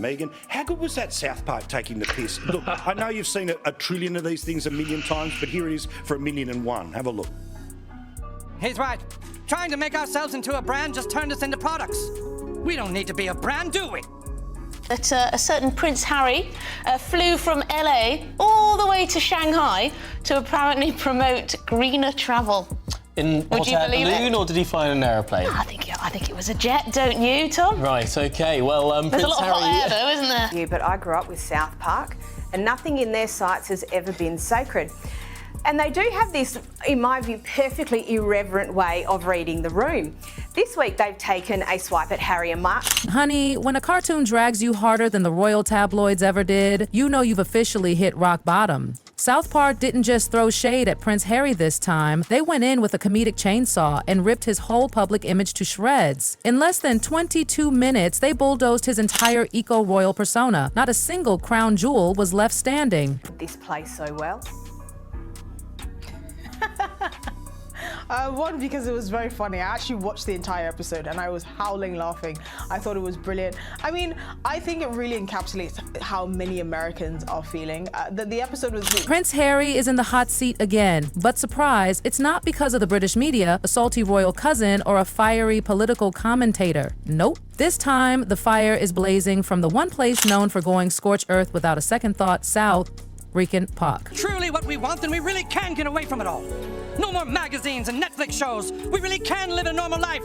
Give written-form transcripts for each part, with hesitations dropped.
Meghan. How good was that South Park taking the piss? Look, I know you've seen a trillion of these things a million times, but here it is for 1,000,001. Have a look. He's right. Trying to make ourselves into a brand just turned us into products. We don't need to be a brand, do we? That a certain Prince Harry flew from LA all the way to Shanghai to apparently promote greener travel. In hot air balloon, or did he fly in an aeroplane? I think it was a jet, don't you, Tom? Right, okay. Well, There's Prince a lot Harry... of hot air, though, isn't there? Yeah, but I grew up with South Park, and nothing in their sites has ever been sacred. And they do have this, in my view, perfectly irreverent way of reading the room. This week, they've taken a swipe at Harry and Mark. Honey, when a cartoon drags you harder than the royal tabloids ever did, you know you've officially hit rock bottom. South Park didn't just throw shade at Prince Harry this time. They went in with a comedic chainsaw and ripped his whole public image to shreds. In less than 22 minutes, they bulldozed his entire eco-royal persona. Not a single crown jewel was left standing. This plays so well. One, because it was very funny. I actually watched the entire episode and I was howling laughing. I thought it was brilliant. I mean, I think it really encapsulates how many Americans are feeling. The episode was... Prince Harry is in the hot seat again, but surprise, it's not because of the British media, a salty royal cousin, or a fiery political commentator. Nope. This time, the fire is blazing from the one place known for going scorched earth without a second thought, south, Rican Park. Truly what we want, then we really can get away from it all. No more magazines and Netflix shows. We really can live a normal life.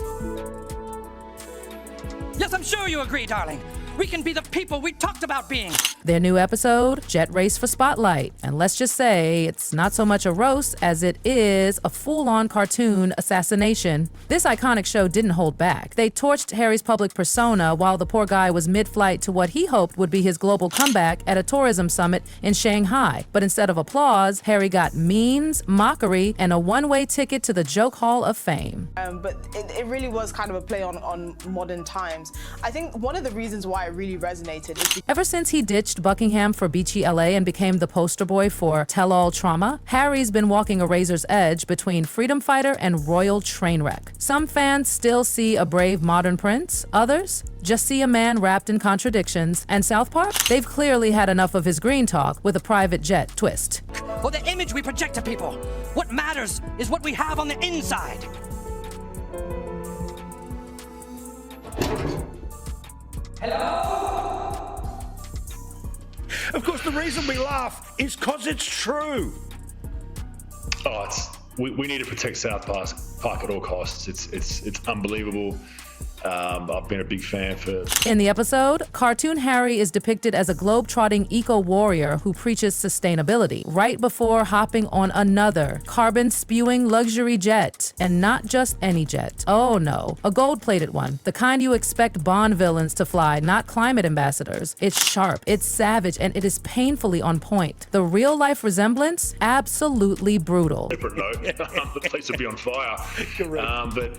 Yes, I'm sure you agree, darling. We can be the people we talked about being. Their new episode, Jet Race for Spotlight. And let's just say it's not so much a roast as it is a full-on cartoon assassination. This iconic show didn't hold back. They torched Harry's public persona while the poor guy was mid-flight to what he hoped would be his global comeback at a tourism summit in Shanghai. But instead of applause, Harry got memes, mockery, and a one-way ticket to the Joke Hall of Fame. But it really was kind of a play on modern times. I think one of the reasons why it really resonated is... Ever since he ditched Buckingham for beachy LA and became the poster boy for tell-all trauma, Harry's been walking a razor's edge between freedom fighter and royal train wreck. Some fans still see a brave modern prince, others just see a man wrapped in contradictions, and South Park, they've clearly had enough of his green talk with a private jet twist. For the image we project to people, what matters is what we have on the inside. Hello? Of course, the reason we laugh is because it's true. Oh, we need to protect South Park at all costs. It's unbelievable. I've been a big fan for... In the episode, cartoon Harry is depicted as a globe-trotting eco-warrior who preaches sustainability right before hopping on another carbon-spewing luxury jet. And not just any jet. Oh no, a gold-plated one. The kind you expect Bond villains to fly, not climate ambassadors. It's sharp, it's savage, and it is painfully on point. The real-life resemblance? Absolutely brutal. Different note. The place would be on fire. Correct. But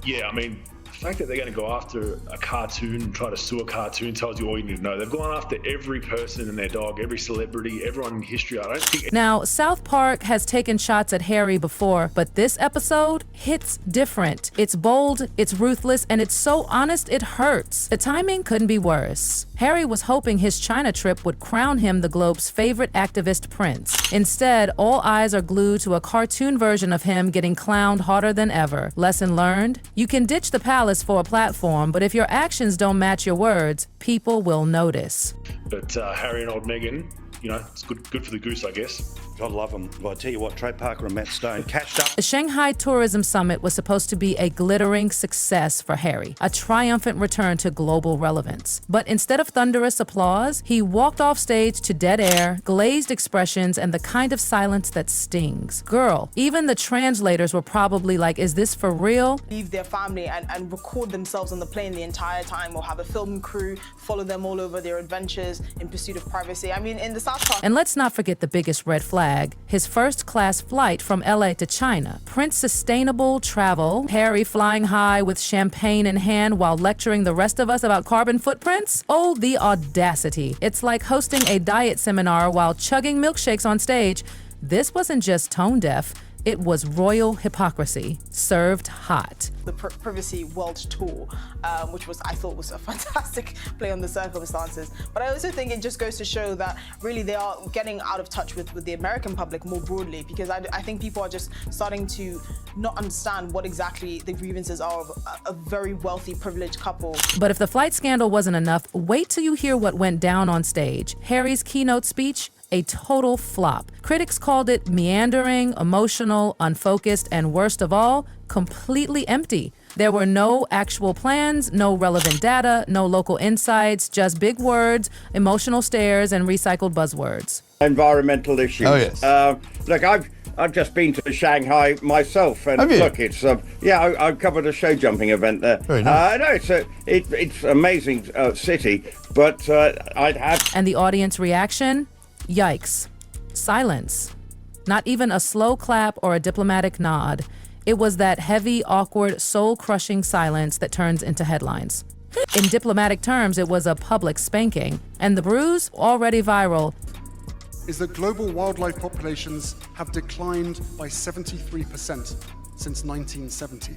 yeah, I mean... The fact that they're going to go after a cartoon and try to sue a cartoon tells you all you need to know. They've gone after every person and their dog, every celebrity, everyone in history. I don't think... Now, South Park has taken shots at Harry before, but this episode hits different. It's bold, it's ruthless, and it's so honest it hurts. The timing couldn't be worse. Harry was hoping his China trip would crown him the globe's favorite activist prince. Instead, all eyes are glued to a cartoon version of him getting clowned harder than ever. Lesson learned? You can ditch the palace for a platform, but if your actions don't match your words, people will notice. But Harry and old Meghan, you know, it's good for the goose, I guess. I love them. Well, I tell you what, Trey Parker and Matt Stone catched up. The Shanghai Tourism Summit was supposed to be a glittering success for Harry, a triumphant return to global relevance. But instead of thunderous applause, he walked off stage to dead air, glazed expressions, and the kind of silence that stings. Girl, even the translators were probably like, is this for real? Leave their family and record themselves on the plane the entire time, or have a film crew follow them all over their adventures in pursuit of privacy. I mean, in the South Park... And let's not forget the biggest red flag, his first-class flight from LA to China. Prince sustainable travel, Harry flying high with champagne in hand while lecturing the rest of us about carbon footprints? Oh, the audacity. It's like hosting a diet seminar while chugging milkshakes on stage. This wasn't just tone deaf. It was royal hypocrisy, served hot. The Privacy World Tour, which I thought was a fantastic play on the circumstances. But I also think it just goes to show that really they are getting out of touch with the American public more broadly, because I think people are just starting to not understand what exactly the grievances are of a very wealthy, privileged couple. But if the flight scandal wasn't enough, wait till you hear what went down on stage. Harry's keynote speech, a total flop. Critics called it meandering, emotional, unfocused, and worst of all, completely empty. There were no actual plans, no relevant data, no local insights, just big words, emotional stares, and recycled buzzwords. Environmental issues. Oh, yes. Look, I've just been to Shanghai myself, and Have you? look, it's I covered a show jumping event there. Very nice. No, it's amazing city, but I'd have. And the audience reaction? Yikes. Silence. Not even a slow clap or a diplomatic nod. It was that heavy, awkward, soul-crushing silence that turns into headlines. In diplomatic terms, it was a public spanking. And the bruise, already viral, is that global wildlife populations have declined by 73% since 1970.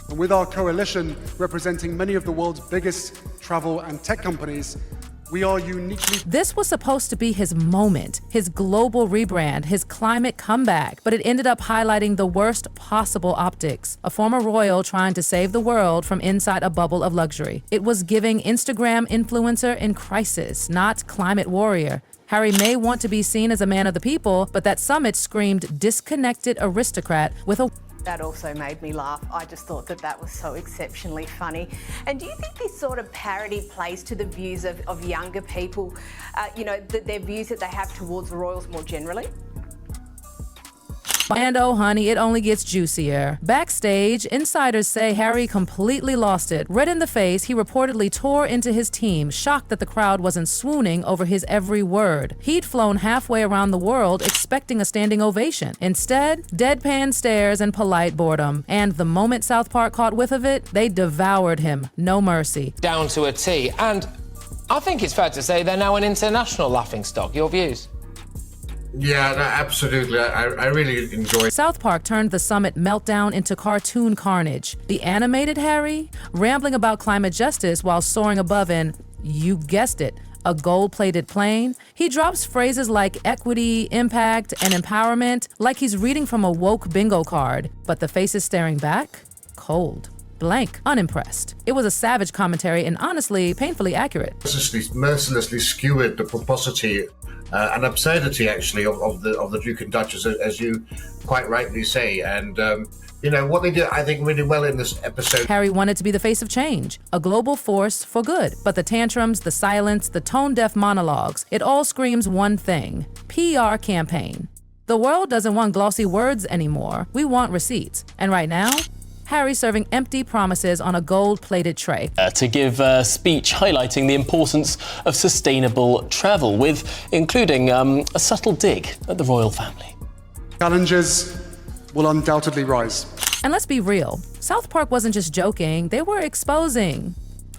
And with our coalition representing many of the world's biggest travel and tech companies, we are uniquely... This was supposed to be his moment, his global rebrand, his climate comeback, but it ended up highlighting the worst possible optics. A former royal trying to save the world from inside a bubble of luxury. It was giving Instagram influencer in crisis, not climate warrior. Harry may want to be seen as a man of the people, but that summit screamed disconnected aristocrat with a... That also made me laugh. I just thought that was so exceptionally funny. And do you think this sort of parody plays to the views of younger people, their views that they have towards the royals more generally? And oh honey, it only gets juicier. Backstage, insiders say Harry completely lost it. Red in the face, he reportedly tore into his team, shocked that the crowd wasn't swooning over his every word. He'd flown halfway around the world expecting a standing ovation. Instead, deadpan stares and polite boredom. And the moment South Park caught whiff of it, they devoured him. No mercy. Down to a T. And I think it's fair to say they're now an international laughingstock. Your views? Yeah, no, absolutely. I really enjoyed. South Park turned the summit meltdown into cartoon carnage. The animated Harry, rambling about climate justice while soaring above in, you guessed it, a gold-plated plane. He drops phrases like equity, impact, and empowerment like he's reading from a woke bingo card. But the faces staring back? Cold. Blank. Unimpressed. It was a savage commentary and honestly, painfully accurate. Mercilessly skewered the pomposity and absurdity, actually, of the Duke and Duchess, as you quite rightly say. And, what they did, I think, really well in this episode. Harry wanted to be the face of change, a global force for good. But the tantrums, the silence, the tone-deaf monologues, it all screams one thing: PR campaign. The world doesn't want glossy words anymore. We want receipts. And right now, Harry serving empty promises on a gold-plated tray. To give a speech highlighting the importance of sustainable travel, including a subtle dig at the royal family. Challenges will undoubtedly rise. And let's be real, South Park wasn't just joking, they were exposing.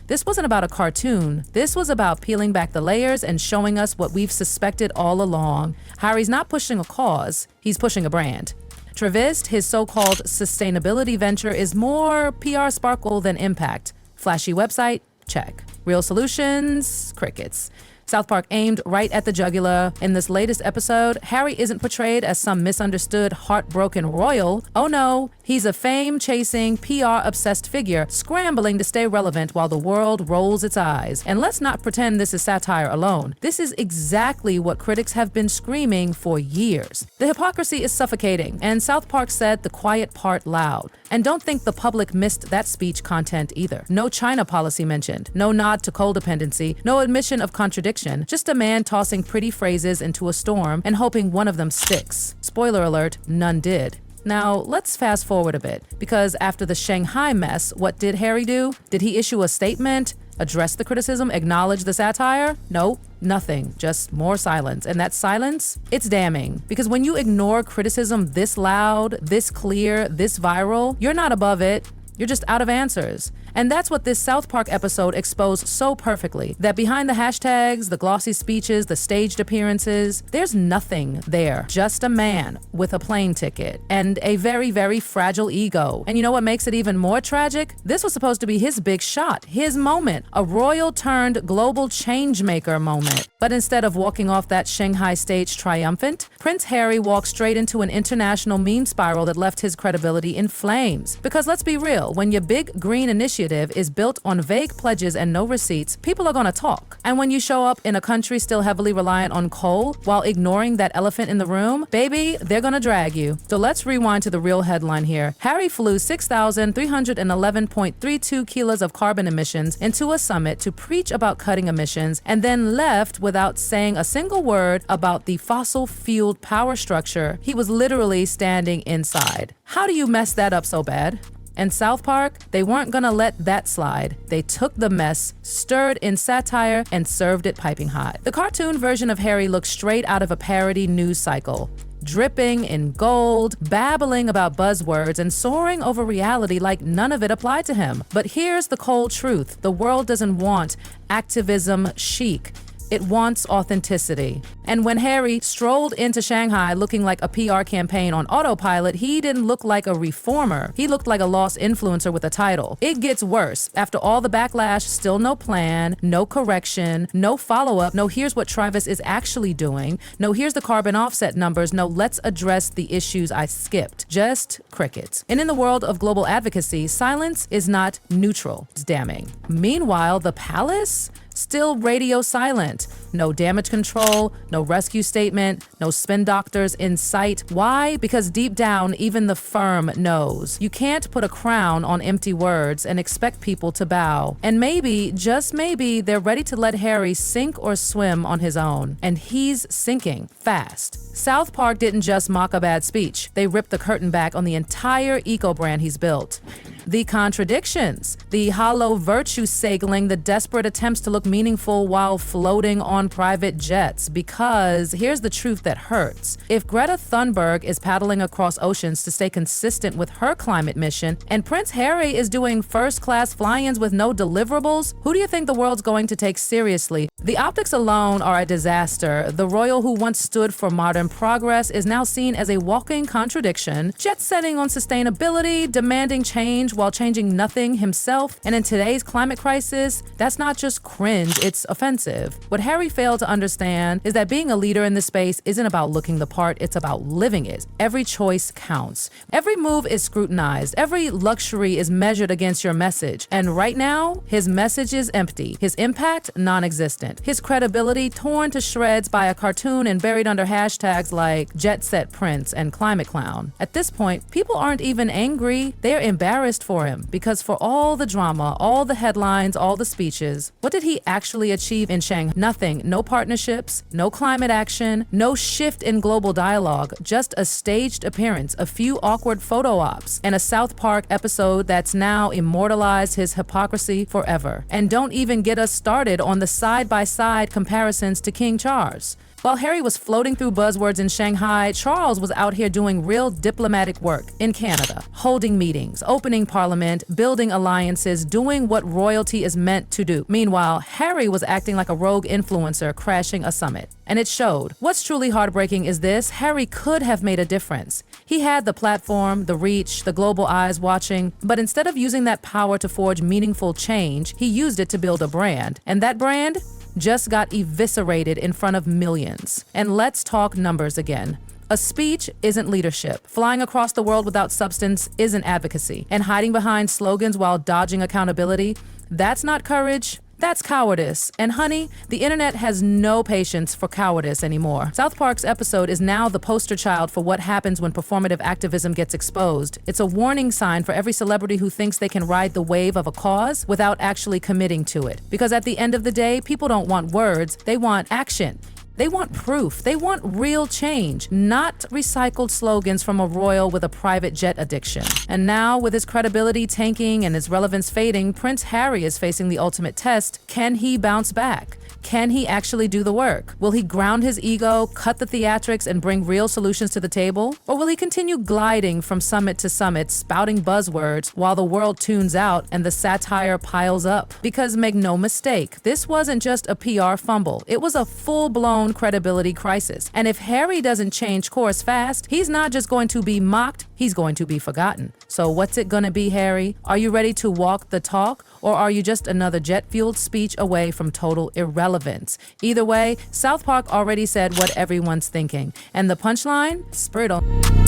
This wasn't about a cartoon. This was about peeling back the layers and showing us what we've suspected all along. Harry's not pushing a cause, he's pushing a brand. Travist, his so-called sustainability venture, is more PR sparkle than impact. Flashy website? Check. Real solutions? Crickets. South Park aimed right at the jugular. In this latest episode, Harry isn't portrayed as some misunderstood, heartbroken royal. Oh no, he's a fame-chasing, PR-obsessed figure scrambling to stay relevant while the world rolls its eyes. And let's not pretend this is satire alone. This is exactly what critics have been screaming for years. The hypocrisy is suffocating, and South Park said the quiet part loud. And don't think the public missed that speech content either. No China policy mentioned, no nod to codependency, no admission of contradiction, just a man tossing pretty phrases into a storm and hoping one of them sticks. Spoiler alert, none did. Now, let's fast forward a bit, because after the Shanghai mess, what did Harry do? Did he issue a statement, address the criticism, acknowledge the satire? No, nothing, just more silence. And that silence, it's damning, because when you ignore criticism this loud, this clear, this viral, you're not above it, you're just out of answers. And that's what this South Park episode exposed so perfectly, that behind the hashtags, the glossy speeches, the staged appearances, there's nothing there. Just a man with a plane ticket and a very, very fragile ego. And you know what makes it even more tragic? This was supposed to be his big shot, his moment, a royal turned global change maker moment. But instead of walking off that Shanghai stage triumphant, Prince Harry walked straight into an international meme spiral that left his credibility in flames. Because let's be real, when your big green initiative is built on vague pledges and no receipts, people are gonna talk. And when you show up in a country still heavily reliant on coal while ignoring that elephant in the room, baby, they're gonna drag you. So let's rewind to the real headline here. Harry flew 6,311.32 kilos of carbon emissions into a summit to preach about cutting emissions and then left without saying a single word about the fossil-fueled power structure he was literally standing inside. How do you mess that up so bad? And South Park, they weren't gonna let that slide. They took the mess, stirred in satire, and served it piping hot. The cartoon version of Harry looks straight out of a parody news cycle. Dripping in gold, babbling about buzzwords, and soaring over reality like none of it applied to him. But here's the cold truth. The world doesn't want activism chic. It wants authenticity. And when Harry strolled into Shanghai looking like a PR campaign on autopilot, he didn't look like a reformer. He looked like a lost influencer with a title. It gets worse. After all the backlash, still no plan, no correction, no follow-up, no here's what Travis is actually doing, no here's the carbon offset numbers, no let's address the issues I skipped. Just crickets. And in the world of global advocacy, silence is not neutral. It's damning. Meanwhile, the palace? Still radio silent. No damage control, no rescue statement, no spin doctors in sight. Why? Because deep down, even the firm knows. You can't put a crown on empty words and expect people to bow. And maybe, just maybe, they're ready to let Harry sink or swim on his own. And he's sinking fast. South Park didn't just mock a bad speech. They ripped the curtain back on the entire eco-brand he's built. The contradictions, the hollow virtue signaling, the desperate attempts to look meaningful while floating on private jets. Because here's the truth that hurts. If Greta Thunberg is paddling across oceans to stay consistent with her climate mission, and Prince Harry is doing first-class fly-ins with no deliverables, who do you think the world's going to take seriously? The optics alone are a disaster. The royal who once stood for modern progress is now seen as a walking contradiction, jet-setting on sustainability, demanding change while changing nothing himself. And in today's climate crisis, that's not just cringe, it's offensive. What Harry failed to understand is that being a leader in this space isn't about looking the part, it's about living it. Every choice counts. Every move is scrutinized. Every luxury is measured against your message. And right now, his message is empty. His impact, non-existent. His credibility torn to shreds by a cartoon and buried under hashtags like Jet Set Prince and Climate Clown. At this point, people aren't even angry, they're embarrassed for him, because for all the drama, all the headlines, all the speeches, what did he actually achieve in Shanghai? Nothing. No partnerships, no climate action, no shift in global dialogue, just a staged appearance, a few awkward photo ops, and a South Park episode that's now immortalized his hypocrisy forever. And don't even get us started on the side-by-side comparisons to King Charles. While Harry was floating through buzzwords in Shanghai, Charles was out here doing real diplomatic work in Canada, holding meetings, opening parliament, building alliances, doing what royalty is meant to do. Meanwhile, Harry was acting like a rogue influencer crashing a summit. And it showed. What's truly heartbreaking is this: Harry could have made a difference. He had the platform, the reach, the global eyes watching, but instead of using that power to forge meaningful change, he used it to build a brand. And that brand just got eviscerated in front of millions. And let's talk numbers again. A speech isn't leadership. Flying across the world without substance isn't advocacy. And hiding behind slogans while dodging accountability, that's not courage. That's cowardice. And honey, the internet has no patience for cowardice anymore. South Park's episode is now the poster child for what happens when performative activism gets exposed. It's a warning sign for every celebrity who thinks they can ride the wave of a cause without actually committing to it. Because at the end of the day, people don't want words, they want action. They want proof. They want real change, not recycled slogans from a royal with a private jet addiction. And now, with his credibility tanking and his relevance fading, Prince Harry is facing the ultimate test. Can he bounce back? Can he actually do the work? Will he ground his ego, cut the theatrics, and bring real solutions to the table? Or will he continue gliding from summit to summit, spouting buzzwords while the world tunes out and the satire piles up? Because make no mistake, this wasn't just a PR fumble. It was a full-blown credibility crisis. And if Harry doesn't change course fast, he's not just going to be mocked, he's going to be forgotten. So what's it gonna be, Harry? Are you ready to walk the talk, or are you just another jet-fueled speech away from total irrelevance? Either way, South Park already said what everyone's thinking. And the punchline? Spurt on.